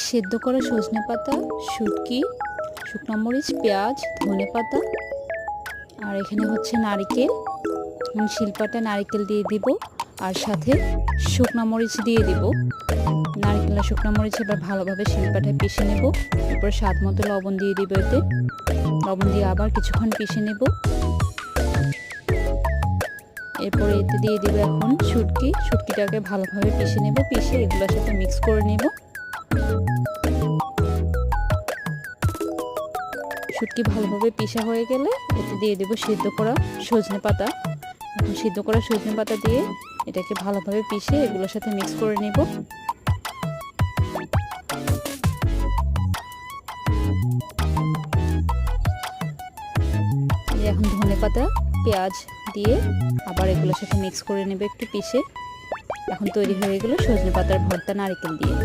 সেদ্ধ করা সজনে পাতা, শুটকি, শুকনো মরিচ, পেঁয়াজ, ধনে পাতা, আর এখানে হচ্ছে নারকেল। শিলপাটা নারকেল দিয়ে দিব, আর সাথে শুকনো মরিচ দিয়ে দিব। নারকেল আর শুকনো মরিচ এবার ভালোভাবে শিলপাটায় পিষে নেব। এরপর স্বাদ মতো লবণ দিয়ে দিব, এতে লবণ দিয়ে আবার কিছুক্ষণ পিষে নেব। এরপর এতে দিয়ে দিব এখন শুটকিটাকে ভালোভাবে পিষে নেব। পিষে এগুলোর সাথে মিক্স করে নেব। শুটকি ভালোভাবে পিষা হয়ে গেলে এতে দিয়ে দেব সিদ্ধ করা সজনে পাতা। এখন সিদ্ধ করা সজনে পাতা দিয়ে এটাকে ভালোভাবে পিষে এগুলোর সাথে মিক্স করে নেব। এখন ধনে পাতা, পেঁয়াজ দিয়ে আবার এগুলোর সাথে মিক্স করে নেব একটু পিষে। এখন তৈরি হয়ে গেল সজনে পাতার ভর্তা নারকেল দিয়ে।